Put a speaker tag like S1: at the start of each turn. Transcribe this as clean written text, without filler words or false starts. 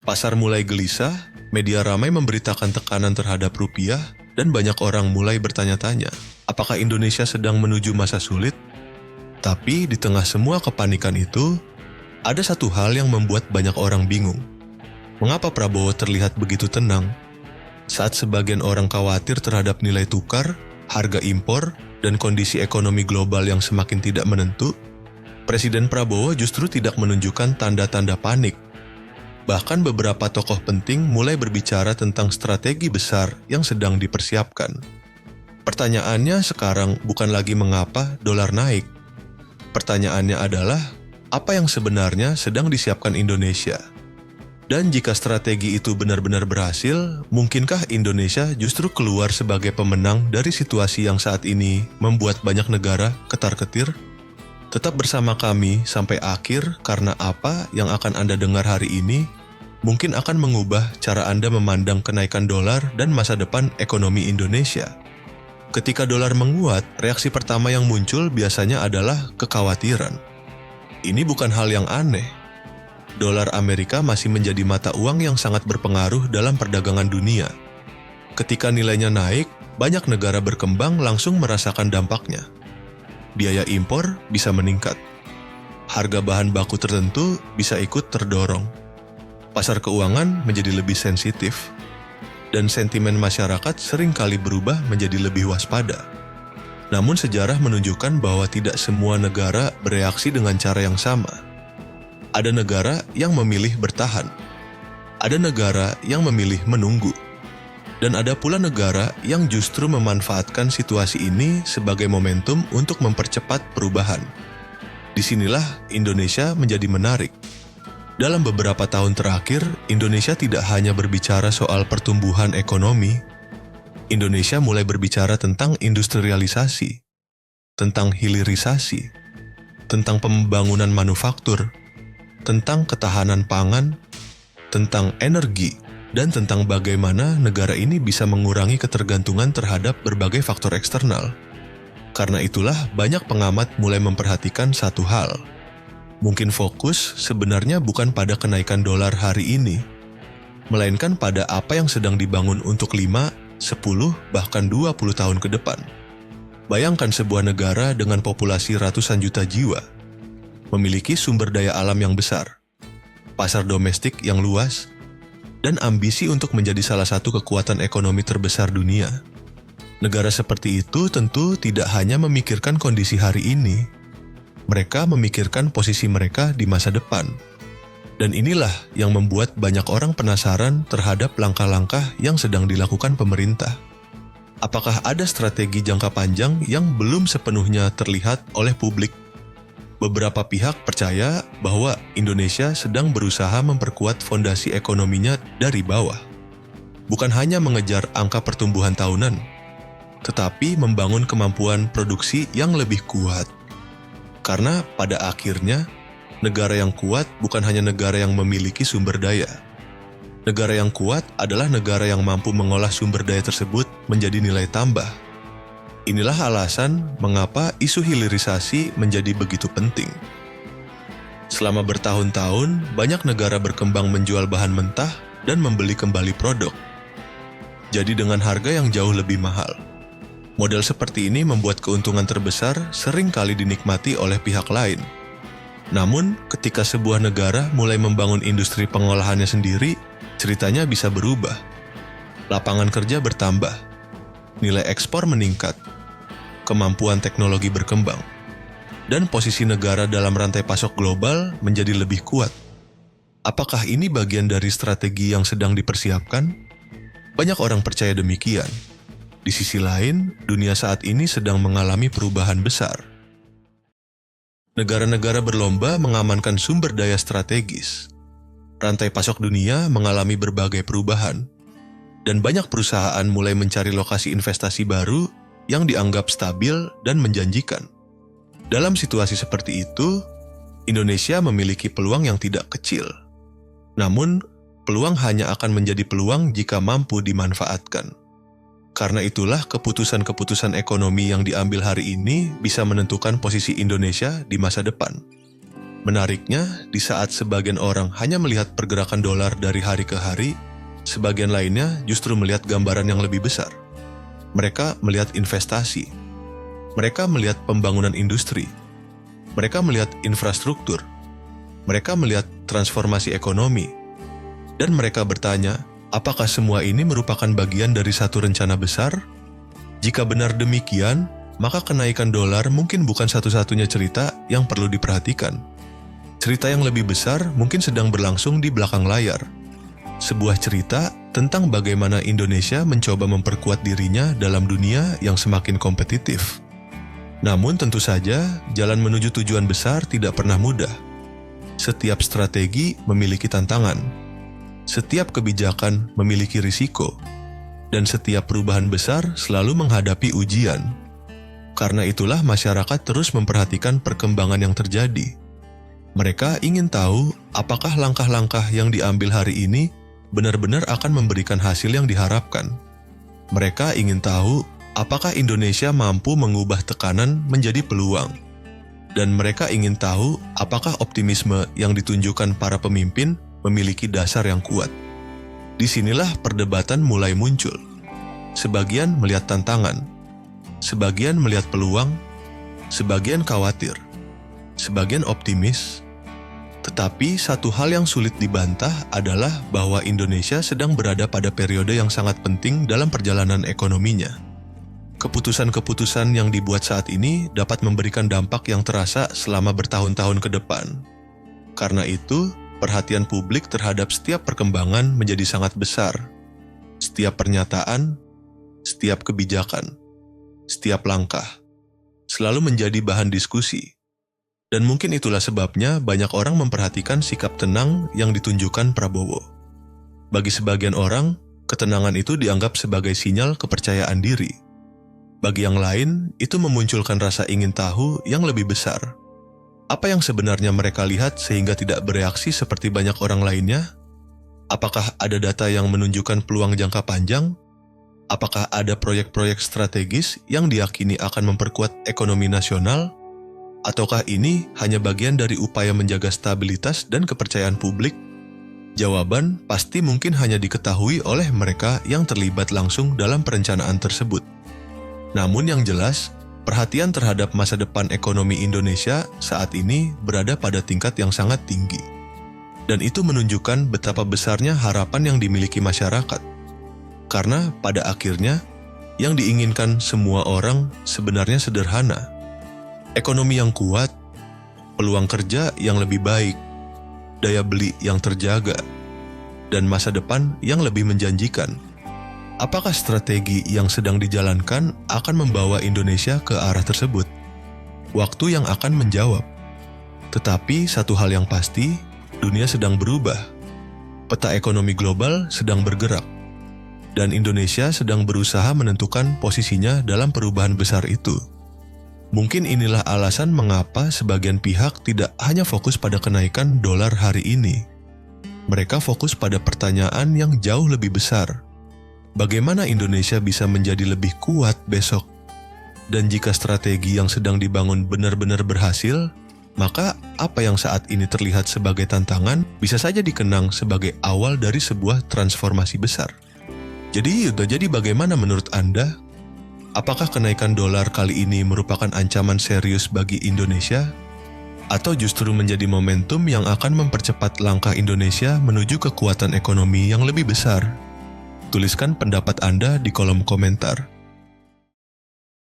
S1: Pasar mulai gelisah, media ramai memberitakan tekanan terhadap rupiah, dan banyak orang mulai bertanya-tanya, apakah Indonesia sedang menuju masa sulit? Tapi di tengah semua kepanikan itu, ada satu hal yang membuat banyak orang bingung. Mengapa Prabowo terlihat begitu tenang? Saat sebagian orang khawatir terhadap nilai tukar, harga impor, dan kondisi ekonomi global yang semakin tidak menentu, Presiden Prabowo justru tidak menunjukkan tanda-tanda panik. Bahkan beberapa tokoh penting mulai berbicara tentang strategi besar yang sedang dipersiapkan. Pertanyaannya sekarang bukan lagi mengapa dolar naik. Pertanyaannya adalah, apa yang sebenarnya sedang disiapkan Indonesia? Dan jika strategi itu benar-benar berhasil, mungkinkah Indonesia justru keluar sebagai pemenang dari situasi yang saat ini membuat banyak negara ketar-ketir? Tetap bersama kami sampai akhir karena apa yang akan Anda dengar hari ini mungkin akan mengubah cara Anda memandang kenaikan dolar dan masa depan ekonomi Indonesia. Ketika dolar menguat, reaksi pertama yang muncul biasanya adalah kekhawatiran. Ini bukan hal yang aneh. Dolar Amerika masih menjadi mata uang yang sangat berpengaruh dalam perdagangan dunia. Ketika nilainya naik, banyak negara berkembang langsung merasakan dampaknya. Biaya impor bisa meningkat. Harga bahan baku tertentu bisa ikut terdorong. Pasar keuangan menjadi lebih sensitif. Dan sentimen masyarakat seringkali berubah menjadi lebih waspada. Namun sejarah menunjukkan bahwa tidak semua negara bereaksi dengan cara yang sama. Ada negara yang memilih bertahan. Ada negara yang memilih menunggu. Dan ada pula negara yang justru memanfaatkan situasi ini sebagai momentum untuk mempercepat perubahan. Disinilah Indonesia menjadi menarik. Dalam beberapa tahun terakhir, Indonesia tidak hanya berbicara soal pertumbuhan ekonomi. Indonesia mulai berbicara tentang industrialisasi, tentang hilirisasi, tentang pembangunan manufaktur, tentang ketahanan pangan, tentang energi, dan tentang bagaimana negara ini bisa mengurangi ketergantungan terhadap berbagai faktor eksternal. Karena itulah banyak pengamat mulai memperhatikan satu hal. Mungkin fokus sebenarnya bukan pada kenaikan dolar hari ini, melainkan pada apa yang sedang dibangun untuk 5, 10, bahkan 20 tahun ke depan. Bayangkan sebuah negara dengan populasi ratusan juta jiwa, memiliki sumber daya alam yang besar, pasar domestik yang luas, dan ambisi untuk menjadi salah satu kekuatan ekonomi terbesar dunia. Negara seperti itu tentu tidak hanya memikirkan kondisi hari ini, mereka memikirkan posisi mereka di masa depan. Dan inilah yang membuat banyak orang penasaran terhadap langkah-langkah yang sedang dilakukan pemerintah. Apakah ada strategi jangka panjang yang belum sepenuhnya terlihat oleh publik? Beberapa pihak percaya bahwa Indonesia sedang berusaha memperkuat fondasi ekonominya dari bawah. Bukan hanya mengejar angka pertumbuhan tahunan, tetapi membangun kemampuan produksi yang lebih kuat. Karena pada akhirnya, negara yang kuat bukan hanya negara yang memiliki sumber daya. Negara yang kuat adalah negara yang mampu mengolah sumber daya tersebut menjadi nilai tambah. Inilah alasan mengapa isu hilirisasi menjadi begitu penting. Selama bertahun-tahun, banyak negara berkembang menjual bahan mentah dan membeli kembali produk. Jadi dengan harga yang jauh lebih mahal. Model seperti ini membuat keuntungan terbesar sering kali dinikmati oleh pihak lain. Namun, ketika sebuah negara mulai membangun industri pengolahannya sendiri, ceritanya bisa berubah. Lapangan kerja bertambah, nilai ekspor meningkat, kemampuan teknologi berkembang, dan posisi negara dalam rantai pasok global menjadi lebih kuat. Apakah ini bagian dari strategi yang sedang dipersiapkan? Banyak orang percaya demikian. Di sisi lain, dunia saat ini sedang mengalami perubahan besar. Negara-negara berlomba mengamankan sumber daya strategis. Rantai pasok dunia mengalami berbagai perubahan, dan banyak perusahaan mulai mencari lokasi investasi baru yang dianggap stabil dan menjanjikan. Dalam situasi seperti itu, Indonesia memiliki peluang yang tidak kecil. Namun, peluang hanya akan menjadi peluang jika mampu dimanfaatkan. Karena itulah keputusan-keputusan ekonomi yang diambil hari ini bisa menentukan posisi Indonesia di masa depan. Menariknya, di saat sebagian orang hanya melihat pergerakan dolar dari hari ke hari, sebagian lainnya justru melihat gambaran yang lebih besar. Mereka melihat investasi. Mereka melihat pembangunan industri. Mereka melihat infrastruktur. Mereka melihat transformasi ekonomi. Dan mereka bertanya, apakah semua ini merupakan bagian dari satu rencana besar? Jika benar demikian, maka kenaikan dolar mungkin bukan satu-satunya cerita yang perlu diperhatikan. Cerita yang lebih besar mungkin sedang berlangsung di belakang layar. Sebuah cerita tentang bagaimana Indonesia mencoba memperkuat dirinya dalam dunia yang semakin kompetitif. Namun tentu saja, jalan menuju tujuan besar tidak pernah mudah. Setiap strategi memiliki tantangan. Setiap kebijakan memiliki risiko. Dan setiap perubahan besar selalu menghadapi ujian. Karena itulah masyarakat terus memperhatikan perkembangan yang terjadi. Mereka ingin tahu apakah langkah-langkah yang diambil hari ini benar-benar akan memberikan hasil yang diharapkan. Mereka ingin tahu apakah Indonesia mampu mengubah tekanan menjadi peluang. Dan mereka ingin tahu apakah optimisme yang ditunjukkan para pemimpin memiliki dasar yang kuat. Disinilah perdebatan mulai muncul. Sebagian melihat tantangan, sebagian melihat peluang, sebagian khawatir, sebagian optimis. Tetapi satu hal yang sulit dibantah adalah bahwa Indonesia sedang berada pada periode yang sangat penting dalam perjalanan ekonominya. Keputusan-keputusan yang dibuat saat ini dapat memberikan dampak yang terasa selama bertahun-tahun ke depan. Karena itu, perhatian publik terhadap setiap perkembangan menjadi sangat besar. Setiap pernyataan, setiap kebijakan, setiap langkah, selalu menjadi bahan diskusi. Dan mungkin itulah sebabnya banyak orang memperhatikan sikap tenang yang ditunjukkan Prabowo. Bagi sebagian orang, ketenangan itu dianggap sebagai sinyal kepercayaan diri. Bagi yang lain, itu memunculkan rasa ingin tahu yang lebih besar. Apa yang sebenarnya mereka lihat sehingga tidak bereaksi seperti banyak orang lainnya? Apakah ada data yang menunjukkan peluang jangka panjang? Apakah ada proyek-proyek strategis yang diyakini akan memperkuat ekonomi nasional? Ataukah ini hanya bagian dari upaya menjaga stabilitas dan kepercayaan publik? Jawaban pasti mungkin hanya diketahui oleh mereka yang terlibat langsung dalam perencanaan tersebut. Namun yang jelas, perhatian terhadap masa depan ekonomi Indonesia saat ini berada pada tingkat yang sangat tinggi. Dan itu menunjukkan betapa besarnya harapan yang dimiliki masyarakat. Karena pada akhirnya, yang diinginkan semua orang sebenarnya sederhana. Ekonomi yang kuat, peluang kerja yang lebih baik, daya beli yang terjaga, dan masa depan yang lebih menjanjikan. Apakah strategi yang sedang dijalankan akan membawa Indonesia ke arah tersebut? Waktu yang akan menjawab. Tetapi satu hal yang pasti, dunia sedang berubah. Peta ekonomi global sedang bergerak. Dan Indonesia sedang berusaha menentukan posisinya dalam perubahan besar itu. Mungkin inilah alasan mengapa sebagian pihak tidak hanya fokus pada kenaikan dolar hari ini. Mereka fokus pada pertanyaan yang jauh lebih besar. Bagaimana Indonesia bisa menjadi lebih kuat besok? Dan jika strategi yang sedang dibangun benar-benar berhasil, maka apa yang saat ini terlihat sebagai tantangan bisa saja dikenang sebagai awal dari sebuah transformasi besar. Jadi bagaimana menurut Anda? Apakah kenaikan dolar kali ini merupakan ancaman serius bagi Indonesia? Atau justru menjadi momentum yang akan mempercepat langkah Indonesia menuju kekuatan ekonomi yang lebih besar? Tuliskan pendapat Anda di kolom komentar.